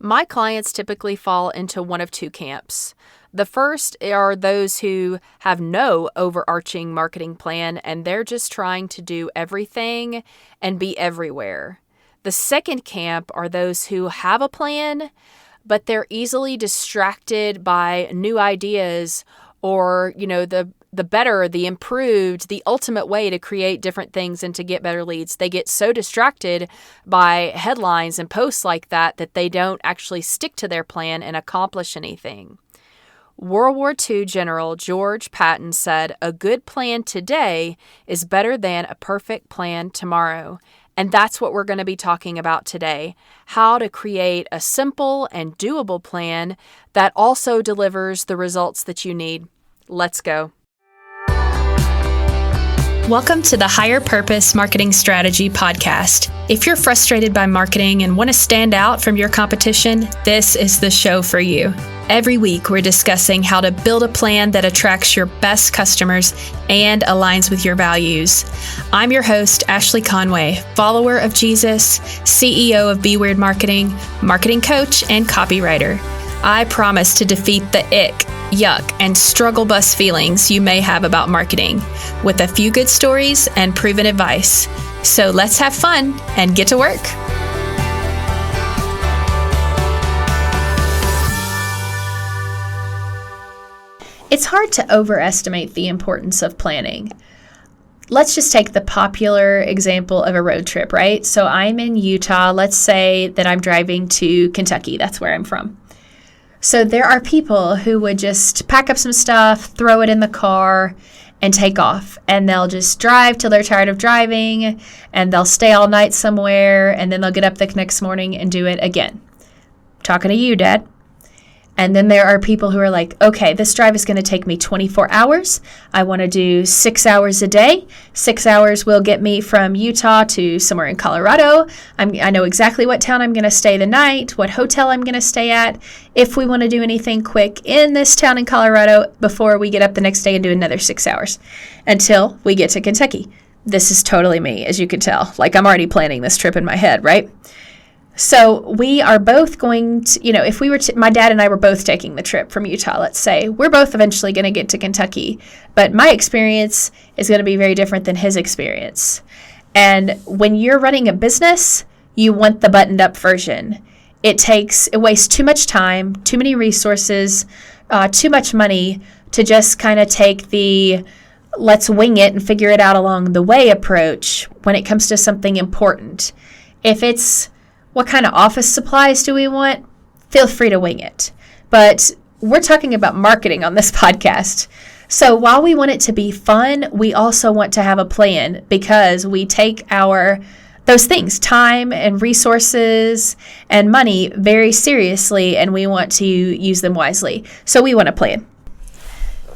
My clients typically fall into one of two camps. The first are those who have no overarching marketing plan and they're just trying to do everything and be everywhere. The second camp are those who have a plan, but they're easily distracted by new ideas or, the better, the improved, the ultimate way to create different things and to get better leads. They get so distracted by headlines and posts like that they don't actually stick to their plan and accomplish anything. World War II General George Patton said, "A good plan today is better than a perfect plan tomorrow." And that's what we're going to be talking about today, how to create a simple and doable plan that also delivers the results that you need. Let's go. Welcome to the Higher Purpose Marketing Strategy Podcast. If you're frustrated by marketing and want to stand out from your competition, this is the show for you. Every week, we're discussing how to build a plan that attracts your best customers and aligns with your values. I'm your host, Ashley Conway, follower of Jesus, CEO of Be Weird Marketing, marketing coach, and copywriter. I promise to defeat the ick, yuck, and struggle bus feelings you may have about marketing with a few good stories and proven advice. So let's have fun and get to work. It's hard to overestimate the importance of planning. Let's just take the popular example of a road trip, right? So I'm in Utah. Let's say that I'm driving to Kentucky. That's where I'm from. So there are people who would just pack up some stuff, throw it in the car, and take off. And they'll just drive till they're tired of driving, and they'll stay all night somewhere, and then they'll get up the next morning and do it again. Talking to you, Dad. And then there are people who are like, okay, this drive is going to take me 24 hours. I want to do 6 hours a day. 6 hours will get me from Utah to somewhere in Colorado. I know exactly what town I'm going to stay the night, what hotel I'm going to stay at, if we want to do anything quick in this town in Colorado before we get up the next day and do another 6 hours until we get to Kentucky. This is totally me, as you can tell. Like, I'm already planning this trip in my head, right? So we are both going to, if we were my dad and I were both taking the trip from Utah, let's say, we're both eventually going to get to Kentucky, but my experience is going to be very different than his experience. And when you're running a business, you want the buttoned up version. It wastes too much time, too many resources, too much money to just kind of take the let's wing it and figure it out along the way approach when it comes to something important. If it's what kind of office supplies do we want? Feel free to wing it. But we're talking about marketing on this podcast. So while we want it to be fun, we also want to have a plan because we take those things, time and resources and money, very seriously, and we want to use them wisely. So we want a plan.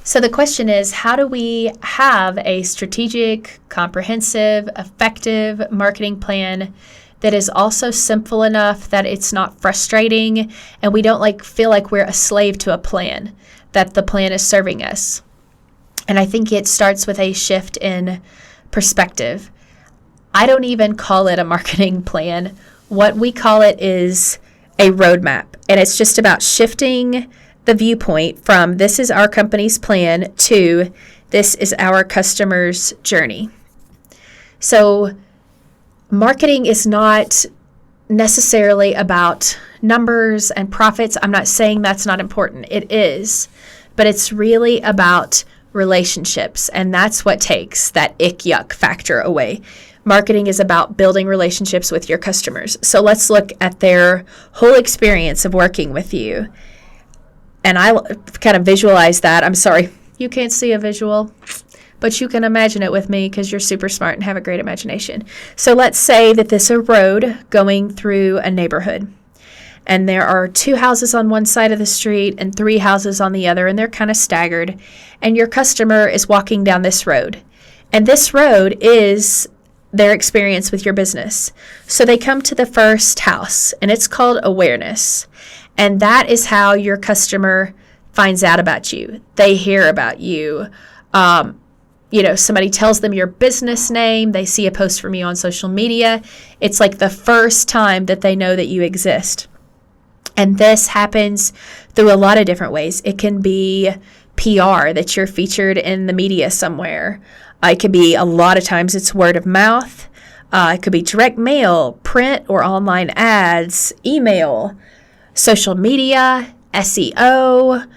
So the question is, how do we have a strategic, comprehensive, effective marketing plan that is also simple enough that it's not frustrating and we don't feel like we're a slave to a plan, that the plan is serving us? And I think it starts with a shift in perspective. I don't even call it a marketing plan. What we call it is a roadmap. And it's just about shifting the viewpoint from this is our company's plan to this is our customer's journey. So marketing is not necessarily about numbers and profits. I'm not saying that's not important. It is. But it's really about relationships. And that's what takes that ick yuck factor away. Marketing is about building relationships with your customers. So let's look at their whole experience of working with you. And I kind of visualize that. I'm sorry, you can't see a visual, but you can imagine it with me because you're super smart and have a great imagination. So let's say that this is a road going through a neighborhood. And there are 2 houses on one side of the street and 3 houses on the other, and they're kind of staggered. And your customer is walking down this road. And this road is their experience with your business. So they come to the first house, and it's called awareness. And that is how your customer finds out about you. They hear about you. Somebody tells them your business name. They see a post from you on social media. It's like the first time that they know that you exist. And this happens through a lot of different ways. It can be PR, that you're featured in the media somewhere. It could be, a lot of times it's word of mouth. It could be direct mail, print or online ads, email, social media, SEO.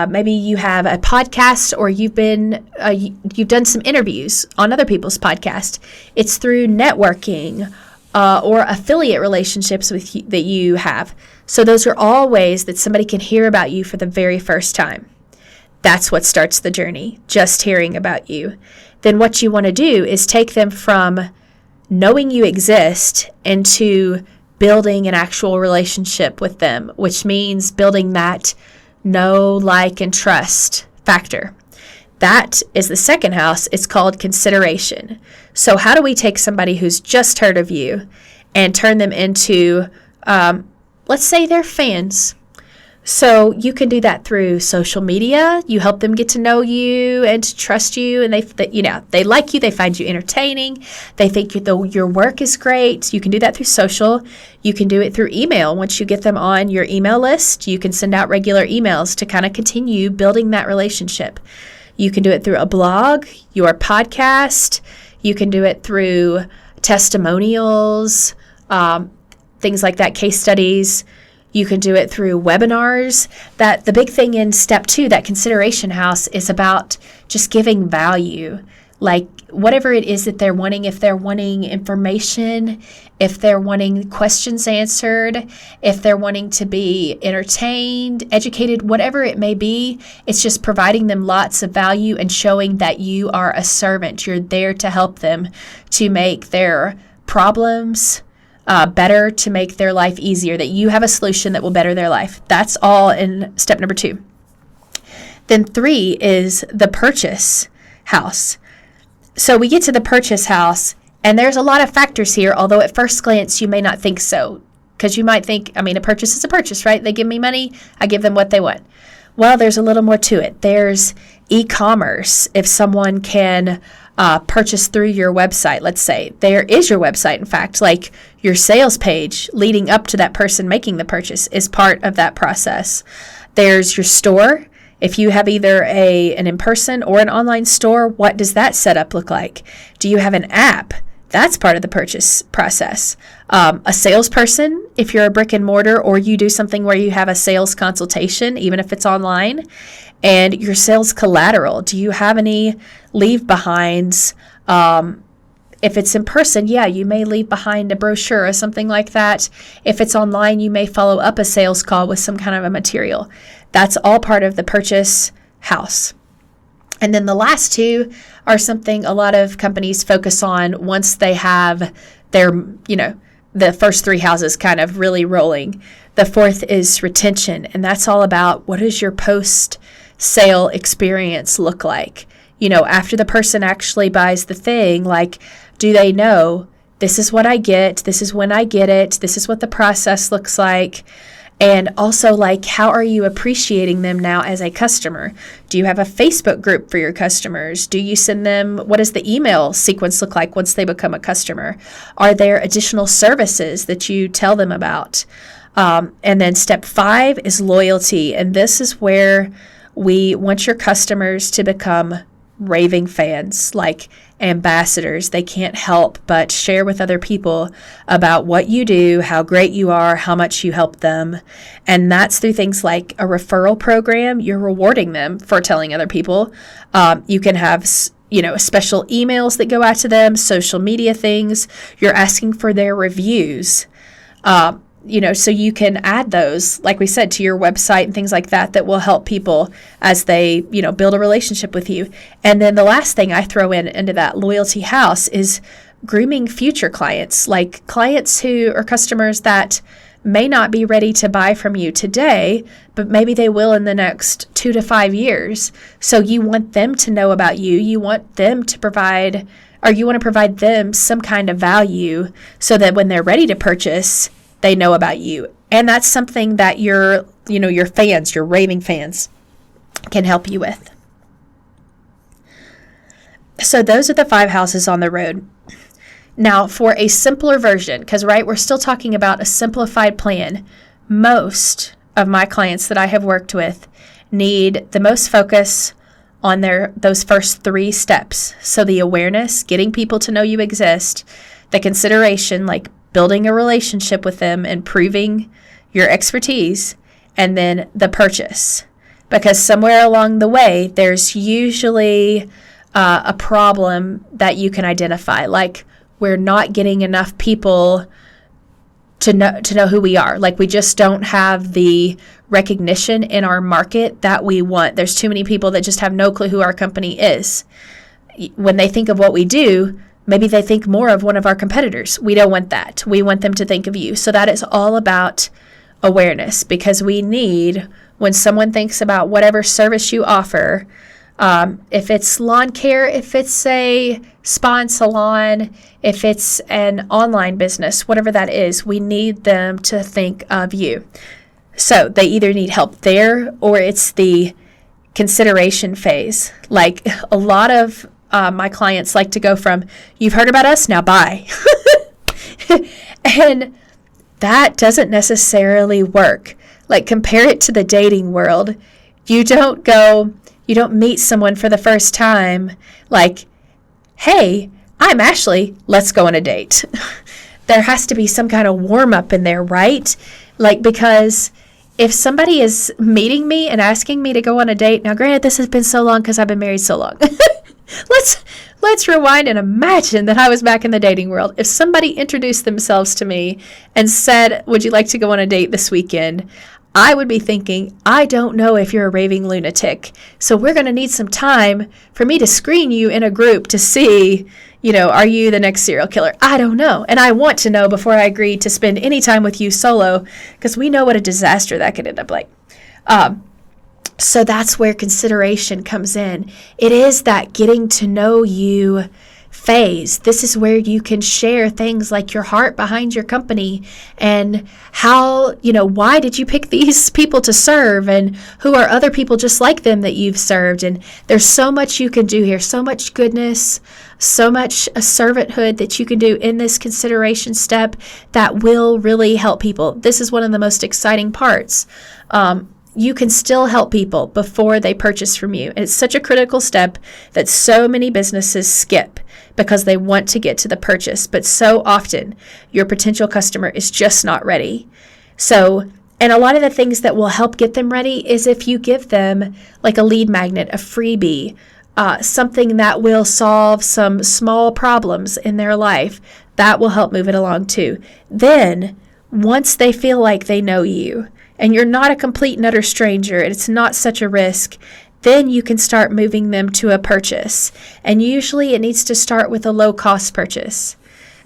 Maybe you have a podcast, or you've done some interviews on other people's podcast. It's through networking or affiliate relationships that you have. So those are all ways that somebody can hear about you for the very first time. That's what starts the journey, just hearing about you. Then what you want to do is take them from knowing you exist into building an actual relationship with them, which means building that know, like, and trust factor. That is the second house. It's called consideration. So how do we take somebody who's just heard of you and turn them into, let's say they're fans? So you can do that through social media. You help them get to know you and to trust you, and they like you. They find you entertaining. They think your work is great. You can do that through social. You can do it through email. Once you get them on your email list, you can send out regular emails to kind of continue building that relationship. You can do it through a blog, your podcast. You can do it through testimonials, things like that, case studies. You can do it through webinars. That the big thing in step 2, that consideration house, is about just giving value. Like whatever it is that they're wanting, if they're wanting information, if they're wanting questions answered, if they're wanting to be entertained, educated, whatever it may be, it's just providing them lots of value and showing that you are a servant. You're there to help them to make their problems better, to make their life easier, that you have a solution that will better their life. That's all in step number 2. Then 3 is the purchase house. So we get to the purchase house, and there's a lot of factors here, although at first glance you may not think so, because you might think, a purchase is a purchase, right? They give me money, I give them what they want. Well, there's a little more to it. There's e-commerce. If someone can purchase through your website, let's say, there is your website, in fact, like your sales page leading up to that person making the purchase is part of that process. There's your store. If you have either an in-person or an online store, what does that setup look like? Do you have an app? That's part of the purchase process. A salesperson, if you're a brick and mortar, or you do something where you have a sales consultation, even if it's online, and your sales collateral. Do you have any leave behinds? If it's in person, you may leave behind a brochure or something like that. If it's online, you may follow up a sales call with some kind of a material. That's all part of the purchase house. And then the last 2 are something a lot of companies focus on once they have their, the first 3 houses kind of really rolling. The 4th is retention, and that's all about, what does your post-sale experience look like? After the person actually buys the thing, like, do they know, this is what I get, this is when I get it, this is what the process looks like? And also, like, how are you appreciating them now as a customer? Do you have a Facebook group for your customers? Do you send them, what does the email sequence look like once they become a customer? Are there additional services that you tell them about? And then step 5 is loyalty. And this is where we want your customers to become raving fans, like ambassadors. They can't help but share with other people about what you do, how great you are, how much you help them. And that's through things like a referral program. You're rewarding them for telling other people. You can have special emails that go out to them, social media things. You're asking for their reviews. So you can add those, like we said, to your website and things like that will help people as they, build a relationship with you. And then the last thing I throw into that loyalty house is grooming future clients, like clients who are customers that may not be ready to buy from you today, but maybe they will in the next 2 to 5 years. So you want them to know about you. You want them to provide, or you want to provide them some kind of value so that when they're ready to purchase, they know about you. And that's something that your fans, your raving fans, can help you with. So those are the 5 houses on the road. Now, for a simpler version, because, we're still talking about a simplified plan. most of my clients that I have worked with need the most focus on those first 3 steps. So the awareness, getting people to know you exist, the consideration, like building a relationship with them and proving your expertise, and then the purchase. Because somewhere along the way, there's usually a problem that you can identify. Like, we're not getting enough people to know who we are. Like, we just don't have the recognition in our market that we want. There's too many people that just have no clue who our company is. When they think of what we do, maybe they think more of one of our competitors. We don't want that. We want them to think of you. So that is all about awareness, because we need, when someone thinks about whatever service you offer, if it's lawn care, if it's a spa and salon, if it's an online business, whatever that is, we need them to think of you. So they either need help there, or it's the consideration phase. Like, a lot of my clients like to go from, you've heard about us, now buy. And that doesn't necessarily work. Like, compare it to the dating world. You don't meet someone for the first time like, hey, I'm Ashley, let's go on a date. There has to be some kind of warm up in there, right? Like, because if somebody is meeting me and asking me to go on a date, now granted, this has been so long because I've been married so long. Let's rewind and imagine that I was back in the dating world. If somebody introduced themselves to me and said, would you like to go on a date this weekend? I would be thinking, I don't know if you're a raving lunatic. So we're going to need some time for me to screen you in a group to see, are you the next serial killer? I don't know. And I want to know before I agree to spend any time with you solo, because we know what a disaster that could end up like. So that's where consideration comes in. It is that getting to know you phase. This is where you can share things like your heart behind your company and how, why did you pick these people to serve, and who are other people just like them that you've served. And there's so much you can do here, so much goodness, so much a servanthood that you can do in this consideration step that will really help people. This is one of the most exciting parts. You can still help people before they purchase from you. And it's such a critical step that so many businesses skip because they want to get to the purchase. But so often your potential customer is just not ready. And a lot of the things that will help get them ready is if you give them like a lead magnet, a freebie, something that will solve some small problems in their life. That will help move it along too. Then, once they feel like they know you, and you're not a complete and utter stranger, and it's not such a risk, then you can start moving them to a purchase. And usually it needs to start with a low-cost purchase,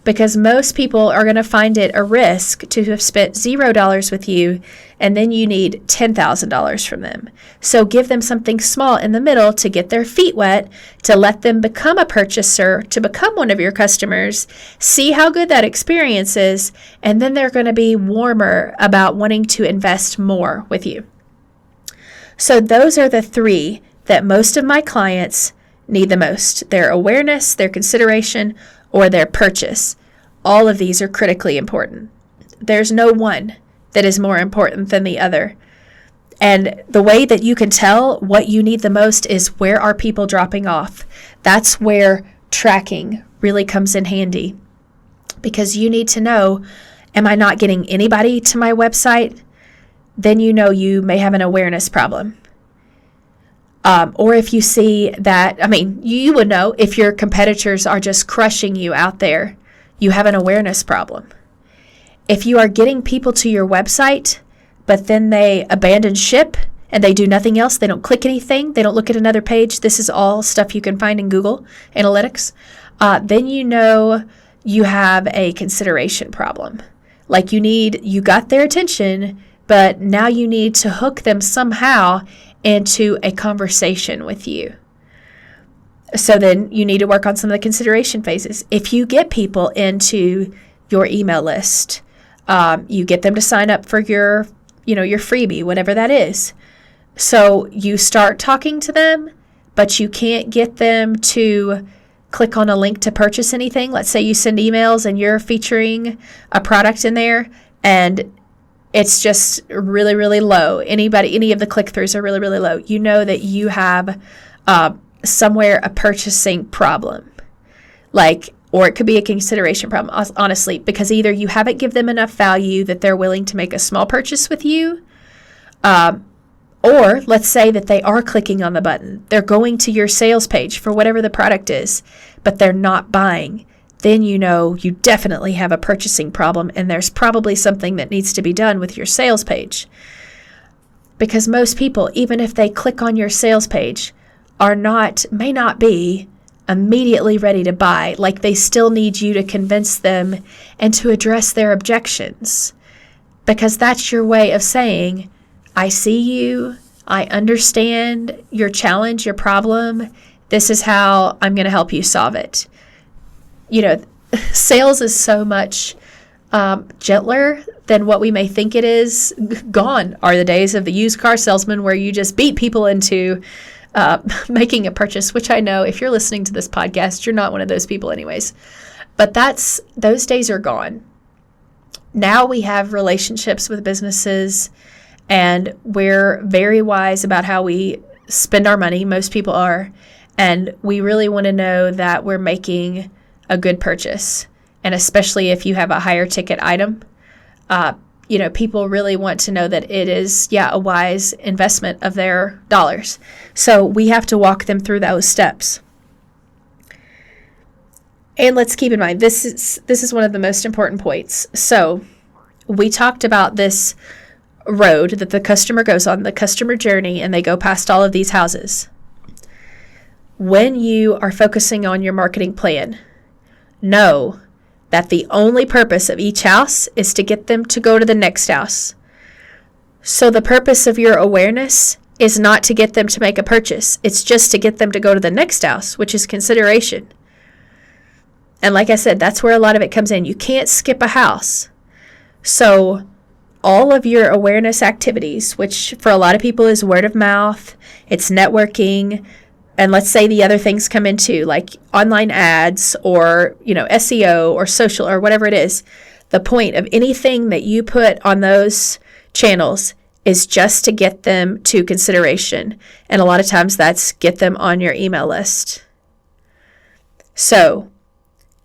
because most people are going to find it a risk to have spent $0 with you, and then you need $10,000 from them. So give them something small in the middle to get their feet wet, to let them become a purchaser, to become one of your customers, see how good that experience is, and then they're going to be warmer about wanting to invest more with you. So those are the 3 that most of my clients need the most: their awareness, their consideration, or their purchase. All of these are critically important. There's no one that is more important than the other. And the way that you can tell what you need the most is, where are people dropping off? That's where tracking really comes in handy, because you need to know, am I not getting anybody to my website? Then you may have an awareness problem. Or if you see that, you would know if your competitors are just crushing you out there, you have an awareness problem. If you are getting people to your website, but then they abandon ship and they do nothing else, they don't click anything, they don't look at another page, this is all stuff you can find in Google Analytics, then you have a consideration problem. Like, you got their attention, but now you need to hook them somehow into a conversation with you. So then you need to work on some of the consideration phases. If you get people into your email list, you get them to sign up for your freebie, whatever that is. So you start talking to them, but you can't get them to click on a link to purchase anything. Let's say you send emails and you're featuring a product in there, and it's just really, really low. Any of the click-throughs are really, really low. You know that you have somewhere a purchasing problem, or it could be a consideration problem, honestly, because either you haven't given them enough value that they're willing to make a small purchase with you, or let's say that they are clicking on the button. They're going to your sales page for whatever the product is, but they're not buying. Then you know you definitely have a purchasing problem, and there's probably something that needs to be done with your sales page. Because most people, even if they click on your sales page, may not be immediately ready to buy. Like, they still need you to convince them and to address their objections. Because that's your way of saying, I see you, I understand your challenge, your problem. This is how I'm going to help you solve it. Sales is so much gentler than what we may think it is. Gone are the days of the used car salesman where you just beat people into making a purchase, which I know if you're listening to this podcast, you're not one of those people anyways. But those days are gone. Now we have relationships with businesses, and we're very wise about how we spend our money. Most people are. And we really want to know that we're making a good purchase. And especially if you have a higher ticket item, people really want to know that it is, a wise investment of their dollars. So we have to walk them through those steps. And let's keep in mind, this is one of the most important points. So we talked about this road that the customer goes on, the customer journey, and they go past all of these houses. When you are focusing on your marketing plan, know that the only purpose of each house is to get them to go to the next house. So the purpose of your awareness is not to get them to make a purchase. It's just to get them to go to the next house, which is consideration. And like I said, that's where a lot of it comes in. You can't skip a house. So all of your awareness activities, which for a lot of people is word of mouth, it's networking, and let's say the other things come into like online ads or, SEO or social or whatever it is. The point of anything that you put on those channels is just to get them to consideration. And a lot of times that's get them on your email list. So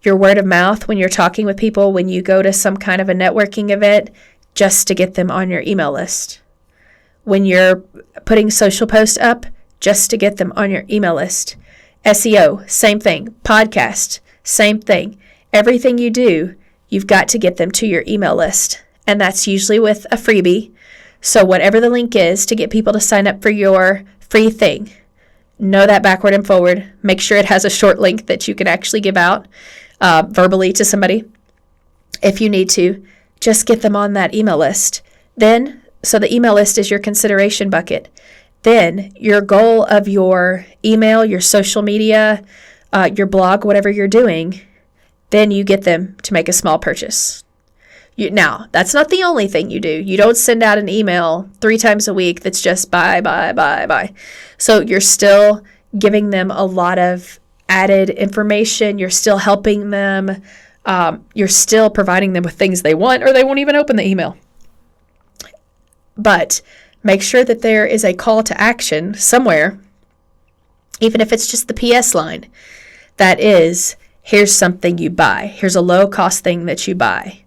your word of mouth when you're talking with people, when you go to some kind of a networking event, just to get them on your email list. When you're putting social posts up, just to get them on your email list. SEO, same thing. Podcast, same thing. Everything you do, you've got to get them to your email list. And that's usually with a freebie. So whatever the link is to get people to sign up for your free thing, know that backward and forward. Make sure it has a short link that you can actually give out verbally to somebody. If you need to, just get them on that email list. So the email list is your consideration bucket. Then your goal of your email, your social media, your blog, whatever you're doing, then you get them to make a small purchase. Now, that's not the only thing you do. You don't send out an email 3 times a week that's just buy, buy, buy, buy. So you're still giving them a lot of added information. You're still helping them. You're still providing them with things they want, or they won't even open the email. But make sure that there is a call to action somewhere, even if it's just the PS line, that is, here's something you buy. Here's a low-cost thing that you buy.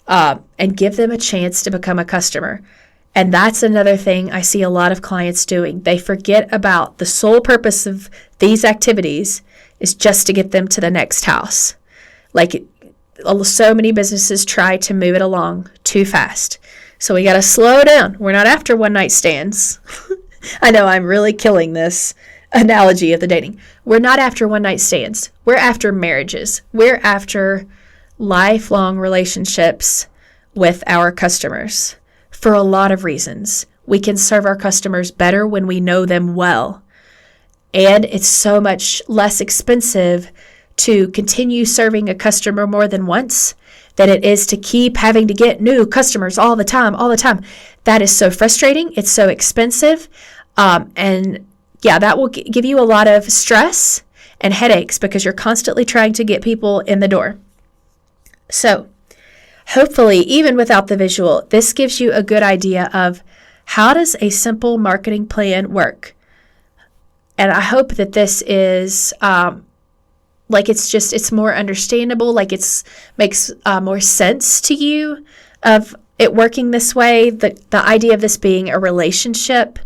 And give them a chance to become a customer. And that's another thing I see a lot of clients doing. They forget about the sole purpose of these activities is just to get them to the next house. So many businesses try to move it along too fast. So we got to slow down. We're not after one-night stands. I know I'm really killing this analogy of the dating. We're not after one-night stands. We're after marriages. We're after lifelong relationships with our customers for a lot of reasons. We can serve our customers better when we know them well. And it's so much less expensive to continue serving a customer more than once than it is to keep having to get new customers all the time. That is so frustrating. It's so expensive. That will give you a lot of stress and headaches because you're constantly trying to get people in the door. So Hopefully, even without the visual, this gives you a good idea of how does a simple marketing plan work. And I hope that this is it's more understandable, like it's makes more sense to you of it working this way. The idea of this being a relationship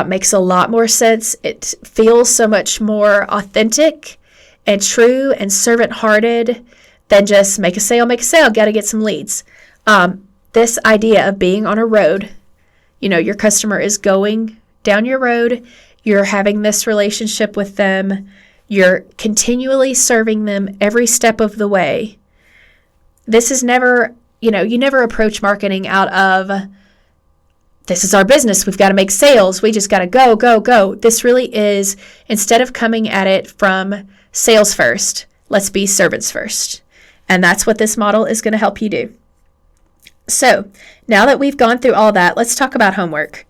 makes a lot more sense. It feels so much more authentic and true and servant-hearted than just make a sale, got to get some leads. This idea of being on a road, your customer is going down your road, you're having this relationship with them, you're continually serving them every step of the way. This is never, you never approach marketing out of, this is our business, we've got to make sales, we just got to go, go, go. This really is, instead of coming at it from sales first, let's be servants first. And that's what this model is going to help you do. So now that we've gone through all that, let's talk about homework.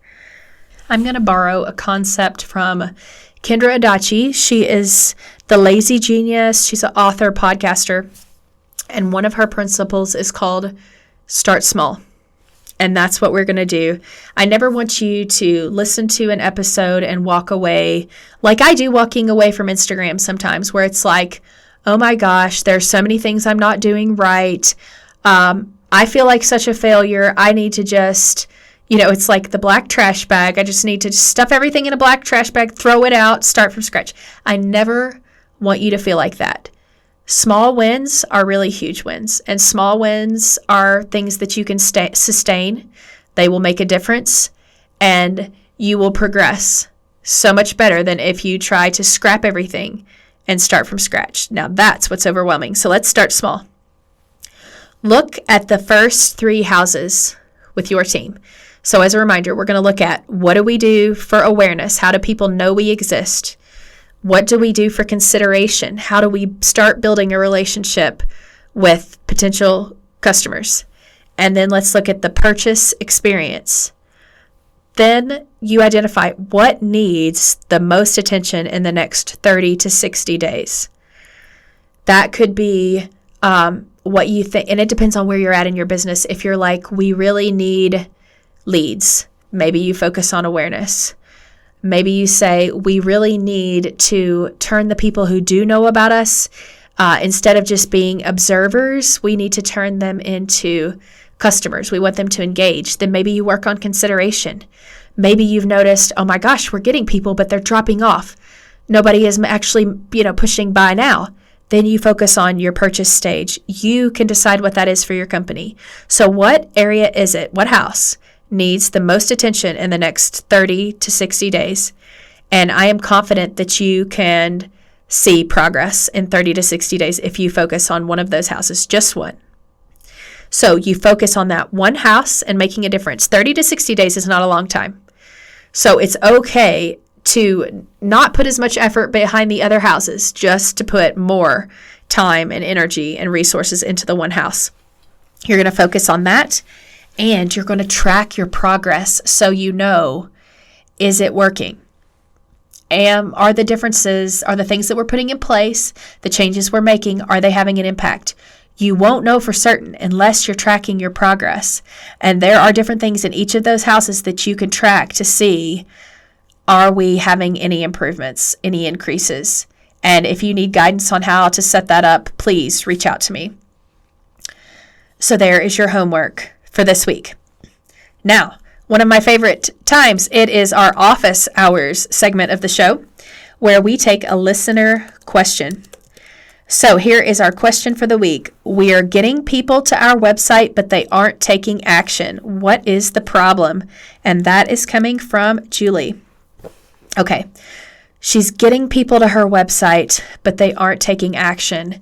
I'm going to borrow a concept from Kendra Adachi. She is the lazy genius. She's an author, podcaster. And one of her principles is called start small. And that's what we're going to do. I never want you to listen to an episode and walk away like I do walking away from Instagram sometimes, where it's like, oh my gosh, there's so many things I'm not doing right. I feel like such a failure. I need to just, it's like the black trash bag. I just need to stuff everything in a black trash bag, throw it out, start from scratch. I never want you to feel like that. Small wins are really huge wins, and small wins are things that you can sustain. They will make a difference, and you will progress so much better than if you try to scrap everything and start from scratch. Now, that's what's overwhelming. So let's start small. Look at the first 3 houses with your team. So as a reminder, we're going to look at what do we do for awareness? How do people know we exist? What do we do for consideration? How do we start building a relationship with potential customers? And then let's look at the purchase experience. Then you identify what needs the most attention in the next 30 to 60 days. That could be what you think, and it depends on where you're at in your business. If you're like, we really need leads, maybe you focus on awareness. Maybe you say, we really need to turn the people who do know about us, instead of just being observers, we need to turn them into customers. We want them to engage. Then maybe you work on consideration. Maybe you've noticed, oh my gosh, we're getting people, but they're dropping off. Nobody is actually, pushing buy now. Then you focus on your purchase stage. You can decide what that is for your company. So what area is it? What house needs the most attention in the next 30 to 60 days? And I am confident that you can see progress in 30 to 60 days if you focus on one of those houses, just one. So you focus on that one house and making a difference. 30 to 60 days is not a long time. So it's okay to not put as much effort behind the other houses, just to put more time and energy and resources into the one house. You're going to focus on that, and you're going to track your progress so you know, is it working? Are the differences, are the things that we're putting in place, the changes we're making, are they having an impact? You won't know for certain unless you're tracking your progress. And there are different things in each of those houses that you can track to see, are we having any improvements, any increases? And if you need guidance on how to set that up, please reach out to me. So there is your homework for this week. Now, one of my favorite times, it is our office hours segment of the show, where we take a listener question. So here is our question for the week. We are getting people to our website, but they aren't taking action. What is the problem? And that is coming from Julie. Okay, she's getting people to her website, but they aren't taking action.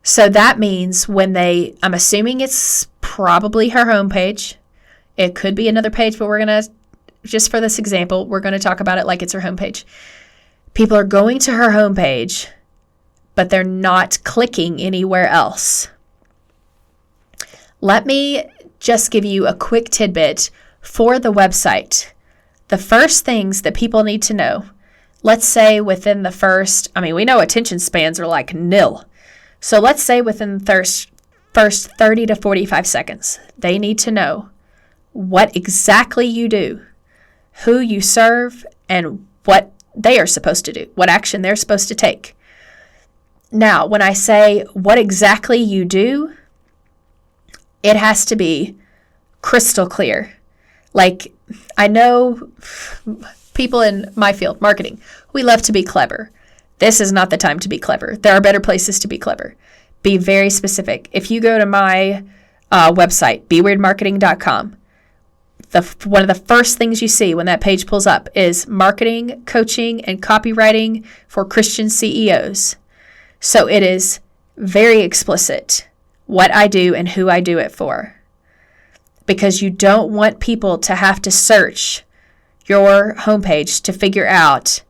So that means when I'm assuming it's probably her homepage. It could be another page, but we're going to, just for this example, we're going to talk about it like it's her homepage. People are going to her homepage, but they're not clicking anywhere else. Let me just give you a quick tidbit for the website. The first things that people need to know, let's say within the first, we know attention spans are like nil. So let's say within the first 30 to 45 seconds. They need to know what exactly you do, who you serve, and what they are supposed to do, what action they're supposed to take. Now, when I say what exactly you do, it has to be crystal clear. Like, I know people in my field, marketing, we love to be clever. This is not the time to be clever. There are better places to be clever. Be very specific. If you go to my website, beweirdmarketing.com, one of the first things you see when that page pulls up is marketing, coaching, and copywriting for Christian CEOs. So it is very explicit what I do and who I do it for. Because you don't want people to have to search your homepage to figure out,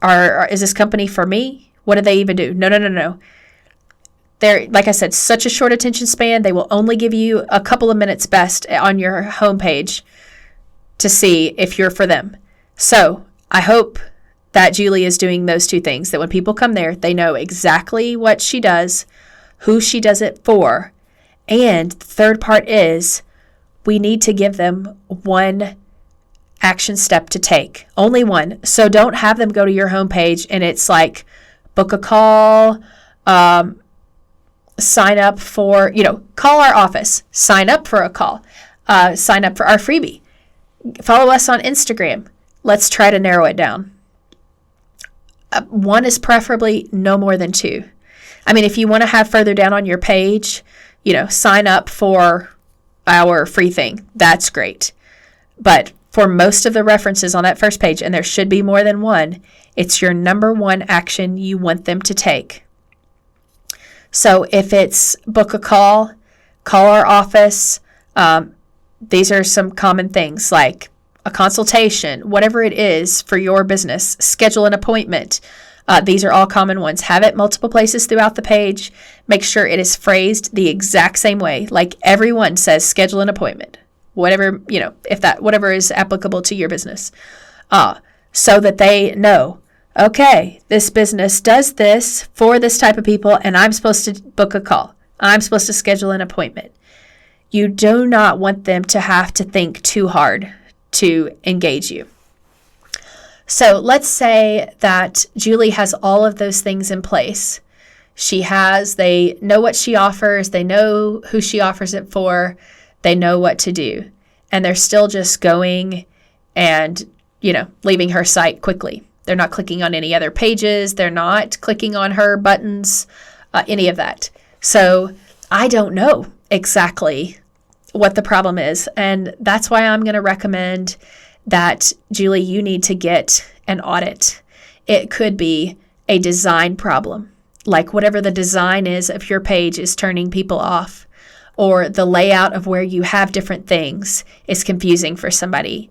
is this company for me? What do they even do? No. They're, like I said, such a short attention span. They will only give you a couple of minutes best on your homepage to see if you're for them. So I hope that Julie is doing those two things, that when people come there, they know exactly what she does, who she does it for. And the third part is we need to give them one action step to take. Only one. So don't have them go to your homepage and it's like book a call, sign up for, call our office, sign up for a call, sign up for our freebie, follow us on Instagram. Let's try to narrow it down. One is preferably no more than two. I mean, if you want to have further down on your page, sign up for our free thing. That's great. But for most of the references on that first page, and there should be more than one, it's your number one action you want them to take. So if it's book a call our office, these are some common things like a consultation, whatever it is for your business, schedule an appointment. These are all common ones. Have it multiple places throughout the page. Make sure it is phrased the exact same way. Like everyone says, schedule an appointment. Whatever, whatever is applicable to your business. So that they know, okay, this business does this for this type of people, and I'm supposed to book a call. I'm supposed to schedule an appointment. You do not want them to have to think too hard to engage you. So let's say that Julie has all of those things in place. They know what she offers, they know who she offers it for, they know what to do. And they're still just going and, leaving her site quickly. They're not clicking on any other pages. They're not clicking on her buttons, any of that. So I don't know exactly what the problem is. And that's why I'm going to recommend that, Julie, you need to get an audit. It could be a design problem, like whatever the design is of your page is turning people off, or the layout of where you have different things is confusing for somebody.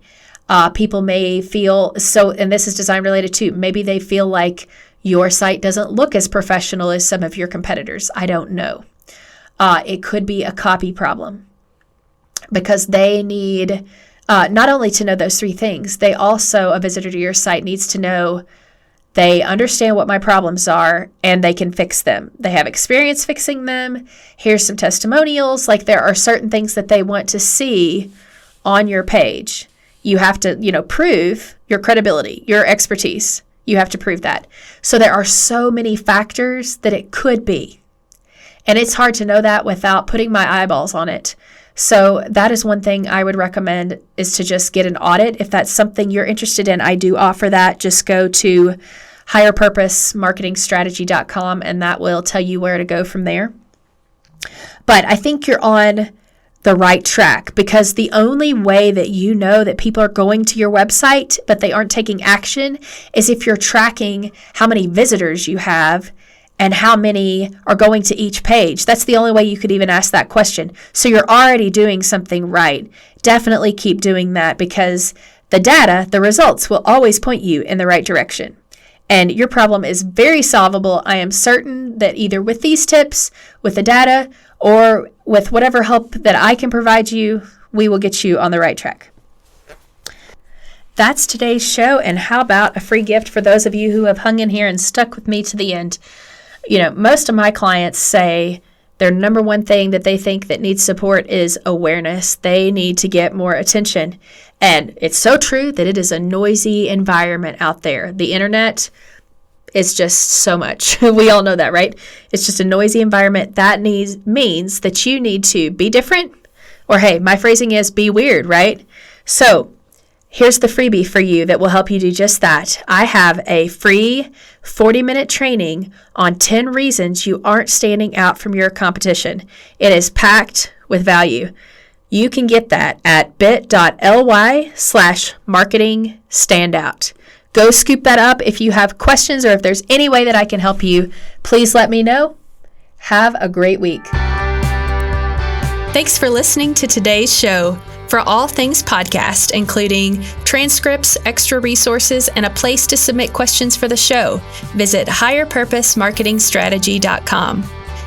People may feel and this is design related too, maybe they feel like your site doesn't look as professional as some of your competitors. I don't know. It could be a copy problem because they need not only to know those three things, a visitor to your site needs to know they understand what my problems are and they can fix them. They have experience fixing them. Here's some testimonials. Like there are certain things that they want to see on your page. You have to, prove your credibility, your expertise. You have to prove that. So there are so many factors that it could be. And it's hard to know that without putting my eyeballs on it. So that is one thing I would recommend, is to just get an audit. If that's something you're interested in, I do offer that. Just go to higherpurposemarketingstrategy.com and that will tell you where to go from there. But I think you're on the right track, because the only way that you know that people are going to your website but they aren't taking action is if you're tracking how many visitors you have and how many are going to each page. That's the only way you could even ask that question. So you're already doing something right. Definitely keep doing that, because the data, the results will always point you in the right direction. And your problem is very solvable. I am certain that either with these tips, with the data, or with whatever help that I can provide you, we will get you on the right track. That's today's show. And how about a free gift for those of you who have hung in here and stuck with me to the end? Most of my clients say Their number one thing that they think that needs support is awareness. They need to get more attention. And it's so true that it is a noisy environment out there. The internet is just so much. We all know that, right? It's just a noisy environment. That means that you need to be different, or hey, my phrasing is be weird, right? So here's the freebie for you that will help you do just that. I have a free 40-minute training on 10 reasons you aren't standing out from your competition. It is packed with value. You can get that at bit.ly/marketingstandout. Go scoop that up. If you have questions or if there's any way that I can help you, please let me know. Have a great week. Thanks for listening to today's show. For all things podcast, including transcripts, extra resources, and a place to submit questions for the show, visit higherpurposemarketingstrategy.com.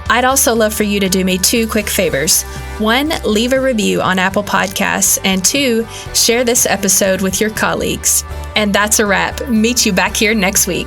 I'd also love for you to do me 2 quick favors. 1, leave a review on Apple Podcasts, and 2, share this episode with your colleagues. And that's a wrap. Meet you back here next week.